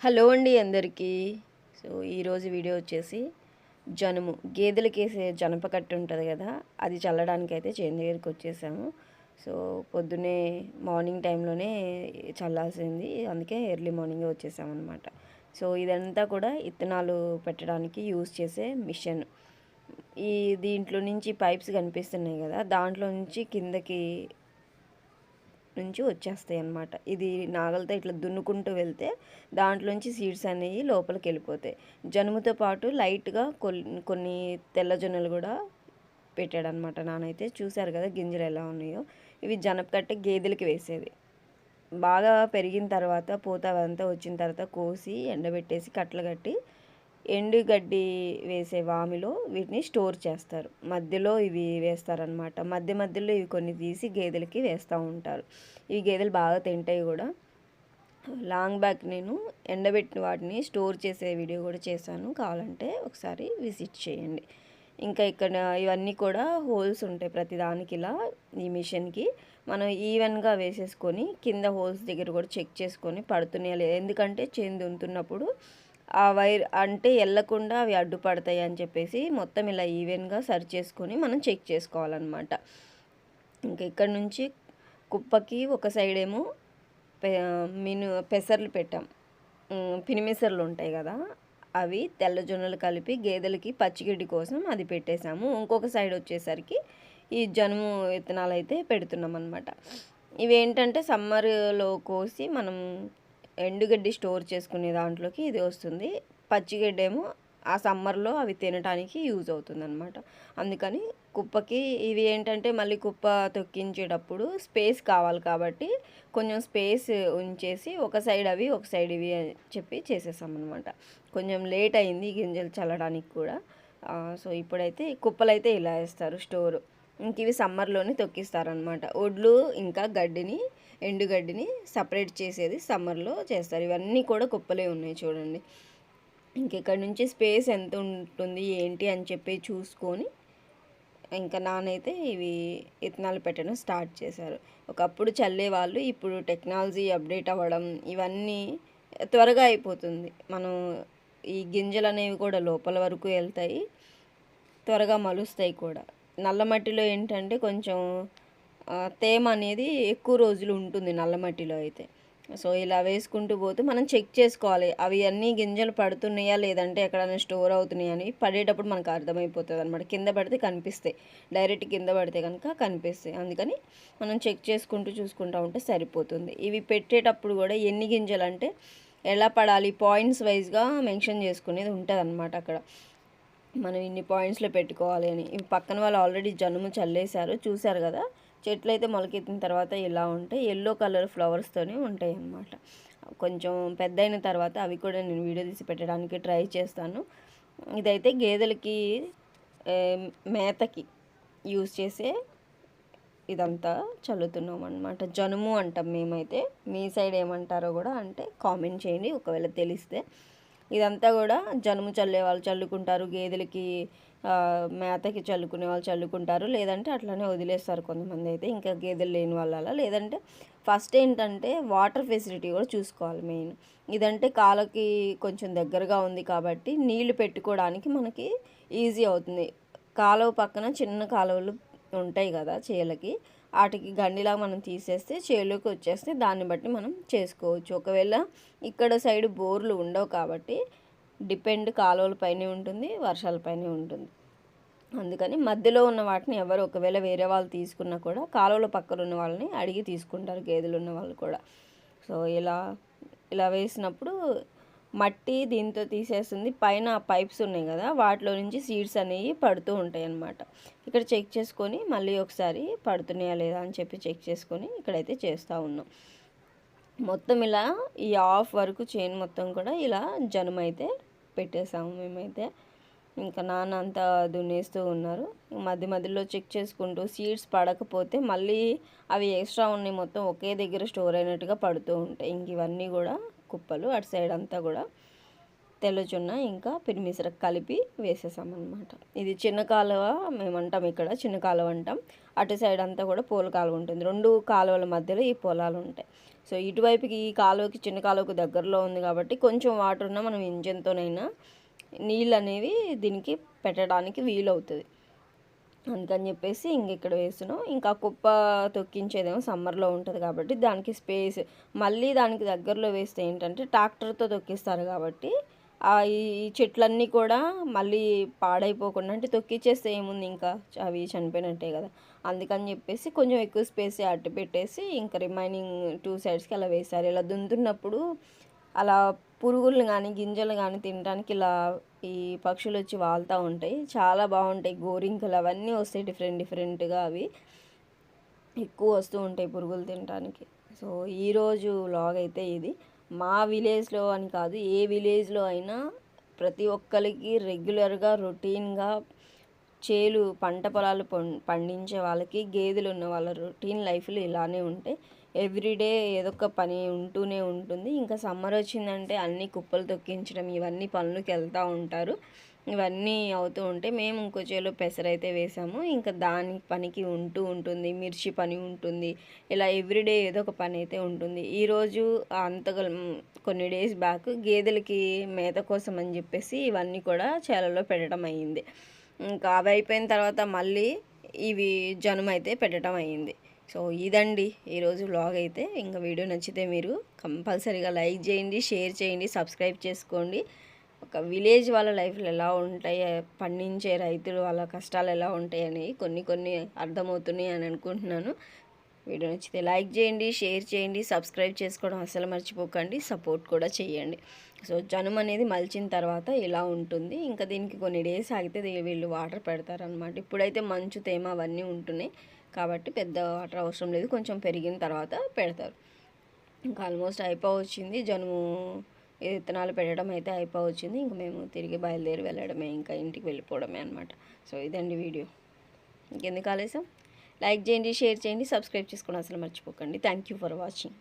Hello అండి అందరికీ. So ఈరోజు వీడియో వచ్చేసి జనుము గేదెలకేసే జనప కట్టు ఉంటుంది కదా, అది చల్లడానికైతే చేను దగ్గరికి వచ్చేసాము. సో పొద్దున్నే మార్నింగ్ టైంలోనే చల్లాల్సింది, అందుకే ఎర్లీ మార్నింగే వచ్చేసామన్నమాట. సో ఇదంతా కూడా ఇత్తనాలు పెట్టడానికి యూజ్ చేసే మిషన్. ఈ దీంట్లో నుంచి పైప్స్ కనిపిస్తున్నాయి కదా, దాంట్లో నుంచి కిందకి నుంచి వచ్చేస్తాయి అన్నమాట. ఇది నాగలతో ఇట్లా దున్నుకుంటూ వెళ్తే దాంట్లోంచి సీడ్స్ అనేవి లోపలికి వెళ్ళిపోతాయి. జనుముతో పాటు లైట్గా కొన్ని తెల్ల జొన్నలు కూడా పెట్టాడనమాట నానైతే. చూశారు కదా గింజలు ఎలా ఉన్నాయో. ఇవి జనపకట్ట గేదెలకి వేసేది. బాగా పెరిగిన తర్వాత పూత అదంతా వచ్చిన తర్వాత కోసి ఎండబెట్టేసి కట్టలు కట్టి ఎండుగడ్డి వేసే వామిలో వీటిని స్టోర్ చేస్తారు. మధ్యలో ఇవి వేస్తారనమాట. మధ్య మధ్యలో ఇవి కొన్ని తీసి గేదెలకి వేస్తూ ఉంటారు. ఇవి గేదెలు బాగా తింటాయి కూడా. లాంగ్ బ్యాక్ నేను ఎండబెట్టిన వాటిని స్టోర్ చేసే వీడియో కూడా చేశాను, కావాలంటే ఒకసారి విజిట్ చేయండి. ఇంకా ఇక్కడ ఇవన్నీ కూడా హోల్స్ ఉంటాయి ప్రతిదానికి. ఇలా ఈ మిషన్కి మనం ఈవెన్గా వేసేసుకొని కింద హోల్స్ దగ్గర కూడా చెక్ చేసుకొని పడుతున్నాయా లేదు. ఎందుకంటే చేను దున్నుతున్నప్పుడు ఆ వైర్ అంటే వెళ్ళకుండా అవి అడ్డుపడతాయి అని చెప్పేసి మొత్తం ఇలా ఈవెన్గా సరి చేసుకొని మనం చెక్ చేసుకోవాలన్నమాట. ఇంకా ఇక్కడ నుంచి కుప్పకి ఒక సైడ్ ఏమో పెసర్లు పెట్టాం. పినిమిసర్లు ఉంటాయి కదా, అవి తెల్ల జొన్నలు కలిపి గేదెలకి పచ్చిగడ్డి కోసం అది పెట్టేశాము. ఇంకొక సైడ్ వచ్చేసరికి ఈ జనుము విత్తనాలు అయితే పెడుతున్నాం అన్నమాట. ఇవేంటంటే సమ్మర్లో కోసి మనం ఎండుగడ్డి స్టోర్ చేసుకునే దాంట్లోకి ఇది వస్తుంది. పచ్చిగడ్డి ఏమో ఆ సమ్మర్లో అవి తినడానికి యూజ్ అవుతుంది అనమాట. అందుకని కుప్పకి ఇవి ఏంటంటే మళ్ళీ కుప్ప తొక్కించేటప్పుడు స్పేస్ కావాలి కాబట్టి కొంచెం స్పేస్ ఉంచేసి ఒక సైడ్ అవి ఒక సైడ్ ఇవి అని చెప్పి చేసేసాం అనమాట. కొంచెం లేట్ అయింది గింజలు చల్లడానికి కూడా. సో ఇప్పుడైతే కుప్పలైతే ఇలా వేస్తారు స్టోరు. ఇంక ఇవి సమ్మర్లోనే తొక్కిస్తారనమాట. ఒడ్లు ఇంకా గడ్డిని ఎండుగడ్డిని సపరేట్ చేసేది సమ్మర్లో చేస్తారు. ఇవన్నీ కూడా కుప్పలే ఉన్నాయి చూడండి. ఇంకెక్కడి నుంచి స్పేస్ ఎంత ఉంటుంది ఏంటి అని చెప్పి చూసుకొని ఇంకా నానైతే ఇవి విత్తనాలు పెట్టడం స్టార్ట్ చేశారు. ఒకప్పుడు చల్లేవాళ్ళు, ఇప్పుడు టెక్నాలజీ అప్డేట్ అవ్వడం ఇవన్నీ త్వరగా అయిపోతుంది. మనం ఈ గింజలు అనేవి కూడా లోపల వరకు వెళ్తాయి, త్వరగా మలుస్తాయి కూడా. నల్ల మట్టిలో ఏంటంటే కొంచెం తేమ అనేది ఎక్కువ రోజులు ఉంటుంది నల్ల మట్టిలో అయితే. సో ఇలా వేసుకుంటూ పోతే మనం చెక్ చేసుకోవాలి అవి అన్నీ గింజలు పడుతున్నాయా లేదంటే ఎక్కడైనా స్టోర్ అవుతున్నాయా అని. పడేటప్పుడు మనకు అర్థమైపోతుంది అనమాట. కింద పడితే కనిపిస్తాయి, డైరెక్ట్ కింద పడితే కనుక కనిపిస్తాయి. అందుకని మనం చెక్ చేసుకుంటూ చూసుకుంటూ ఉంటే సరిపోతుంది. ఇవి పెట్టేటప్పుడు కూడా ఎన్ని గింజలు అంటే ఎలా పడాలి పాయింట్స్ వైజ్గా మెన్షన్ చేసుకునేది ఉంటుంది అనమాట. అక్కడ మనం ఇన్ని పాయింట్స్లో పెట్టుకోవాలి అని. ఇవి పక్కన వాళ్ళు ఆల్రెడీ జనుము చల్లేశారు, చూశారు కదా. చెట్లు అయితే మొలకెత్తిన తర్వాత ఇలా ఉంటాయి, ఎల్లో కలర్ ఫ్లవర్స్తోనే ఉంటాయి అన్నమాట. కొంచెం పెద్ద అయిన తర్వాత అవి కూడా నేను వీడియో తీసి పెట్టడానికి ట్రై చేస్తాను. ఇదైతే గేదెలకి మేతకి యూజ్ చేసే ఇదంతా చల్లుతున్నాం అనమాట. జనుము అంటాం మేమైతే. మీ సైడ్ ఏమంటారో కూడా అంటే కామెంట్ చేయండి ఒకవేళ తెలిస్తే. ఇదంతా కూడా జనుము చల్లే వాళ్ళు చల్లుకుంటారు, గేదెలకి మేతకి చల్లుకునే వాళ్ళు చల్లుకుంటారు, లేదంటే అట్లానే వదిలేస్తారు కొంతమంది అయితే, ఇంకా గేదెలు లేని వాళ్ళ. లేదంటే ఫస్ట్ ఏంటంటే వాటర్ ఫెసిలిటీ కూడా చూసుకోవాలి మెయిన్. ఇదంటే కాలకి కొంచెం దగ్గరగా ఉంది కాబట్టి నీళ్లు పెట్టుకోవడానికి మనకి ఈజీ అవుతుంది. కాలువ పక్కన చిన్న కాలువలు ఉంటాయి కదా చేలకి, వాటికి గండిలాగా మనం తీసేస్తే చేలోకి వచ్చేస్తే దాన్ని బట్టి మనం చేసుకోవచ్చు. ఒకవేళ ఇక్కడ సైడ్ బోర్లు ఉండవు కాబట్టి డిపెండ్ కాలువల పైనే ఉంటుంది, వర్షాలపైనే ఉంటుంది. అందుకని మధ్యలో ఉన్న వాటిని ఎవరు ఒకవేళ వేరే వాళ్ళు తీసుకున్నా కూడా కాలువల పక్కన ఉన్న వాళ్ళని అడిగి తీసుకుంటారు, గేదెలు ఉన్న వాళ్ళు కూడా. సో ఇలా వేసినప్పుడు మట్టి దీంతో తీసేస్తుంది. పైన పైప్స్ ఉన్నాయి కదా, వాటిలో నుంచి సీడ్స్ అనేవి పడుతూ ఉంటాయి అన్నమాట. ఇక్కడ చెక్ చేసుకొని మళ్ళీ ఒకసారి పడుతున్నాయా లేదా అని చెప్పి చెక్ చేసుకొని ఇక్కడైతే చేస్తూ ఉన్నాం. మొత్తం ఇలా ఈ హాఫ్ వరకు చైన్ మొత్తం కూడా ఇలా జనుమైతే పెట్టేసాము మేమైతే. ఇంకా నాన్న అంతా దున్నేస్తూ ఉన్నారు. మధ్య మధ్యలో చెక్ చేసుకుంటూ సీడ్స్ పడకపోతే మళ్ళీ అవి ఎక్స్ట్రా ఉన్నాయి మొత్తం ఒకే దగ్గర స్టోర్ అయినట్టుగా పడుతూ ఉంటాయి. ఇంక ఇవన్నీ కూడా కుప్పలు. అటు సైడ్ అంతా కూడా తెల్లజొన్న ఇంకా పిరిమిసర కలిపి వేసేసామన్నమాట. ఇది చిన్న కాలువ మేమంటాం, ఇక్కడ చిన్న కాలువ అంటాం. అటు సైడ్ అంతా కూడా పూల కాలువ ఉంటుంది. రెండు కాలువల మధ్యలో ఈ పొలాలు ఉంటాయి. సో ఇటువైపుకి ఈ కాలువకి చిన్న కాలువకి దగ్గరలో ఉంది కాబట్టి కొంచెం వాటర్ ఉన్నా మనం ఇంజన్తోనైనా నీళ్ళు అనేవి దీనికి పెట్టడానికి వీలవుతుంది. అందుకని చెప్పేసి ఇక్కడ వేస్తున్నాం. ఇంకా కుప్ప తొక్కించేదేమో సమ్మర్లో ఉంటుంది కాబట్టి దానికి స్పేస్, మళ్ళీ దానికి దగ్గరలో వేస్తే ఏంటంటే ట్రాక్టర్తో తొక్కిస్తారు కాబట్టి ఈ చెట్లన్నీ కూడా మళ్ళీ పాడైపోకుండా, అంటే తొక్కిచ్చేస్తే ఏముంది ఇంకా అవి చనిపోయినట్టే కదా. అందుకని చెప్పేసి కొంచెం ఎక్కువ స్పేస్ అట్టు పెట్టేసి ఇంకా రిమైనింగ్ 2 సైడ్స్కి అలా వేశారు. ఇలా దున్నుతున్నప్పుడు అలా పురుగులు కానీ గింజలు కానీ తినడానికి ఇలా ఈ పక్షులు వచ్చి వాళ్తూ ఉంటాయి. చాలా బాగుంటాయి. గోరింకలు అవన్నీ వస్తాయి డిఫరెంట్గా, అవి ఎక్కువ వస్తూ ఉంటాయి పురుగులు తినడానికి. సో ఈరోజు వ్లాగ్ అయితే ఇది. మా విలేజ్లో అని కాదు, ఏ విలేజ్లో అయినా ప్రతి ఒక్కరికి రెగ్యులర్గా రొటీన్గా పంట పొలాలు పండించే వాళ్ళకి, గేదెలు ఉన్న వాళ్ళ రొటీన్ లైఫ్లు ఇలానే ఉంటాయి. ఎవ్రీడే ఏదో ఒక పని ఉంటూనే ఉంటుంది. ఇంకా సమ్మర్ వచ్చిందంటే అన్ని కుప్పలు తొక్కించడం ఇవన్నీ పనులకు వెళ్తూ ఉంటారు. ఇవన్నీ అవుతూ ఉంటాయి. మేము ఇంకో చేలో పెసరైతే వేసాము. ఇంకా దాని పనికి ఉంటుంది, మిర్చి పని ఉంటుంది. ఇలా ఎవ్రీడే ఏదో ఒక పని అయితే ఉంటుంది. ఈరోజు కొన్ని డేస్ బ్యాక్ గేదెలకి మేత కోసం అని చెప్పేసి ఇవన్నీ కూడా చేలలో పెట్టడం అయ్యింది. ఇంకా అవి అయిపోయిన తర్వాత మళ్ళీ ఇవి జనుమైతే పెట్టడం అయ్యింది. సో ఇదండి ఈరోజు వ్లాగ్ అయితే. ఇంకా వీడియో నచ్చితే మీరు కంపల్సరీగా లైక్ చేయండి, షేర్ చేయండి, సబ్స్క్రైబ్ చేసుకోండి. ఒక విలేజ్ వాళ్ళ లైఫ్లు ఎలా ఉంటాయి, పండించే రైతులు వాళ్ళ కష్టాలు ఎలా ఉంటాయి అని కొన్ని అర్థమవుతున్నాయి అని అనుకుంటున్నాను. వీడియో నచ్చితే లైక్ చేయండి, షేర్ చేయండి, సబ్స్క్రైబ్ చేసుకోవడం అసలు మర్చిపోకండి, సపోర్ట్ కూడా చేయండి. సో జనుము అనేది మలిచిన తర్వాత ఇలా ఉంటుంది. ఇంకా దీనికి కొన్ని డేస్ ఆగితే వీళ్ళు వాటర్ పెడతారనమాట. ఇప్పుడైతే మంచు తేమ అవన్నీ ఉంటున్నాయి కాబట్టి పెద్ద వాటర్ అవసరం లేదు, కొంచెం పెరిగిన తర్వాత పెడతారు. ఇంకా ఆల్మోస్ట్ అయిపోవచ్చింది జనుము విత్తనాలు పెట్టడం అయితే అయిపోవచ్చింది. ఇంక మేము తిరిగి బయలుదేరి వెళ్ళడమే, ఇంకా ఇంటికి వెళ్ళిపోవడమే అనమాట. సో ఇదండి వీడియో. ఇంకెందుకు ఆలస్యం, లైక్ చేయండి, షేర్ చేయండి, సబ్స్క్రైబ్ చేసుకోవడం అసలు మర్చిపోకండి. Thank you for watching.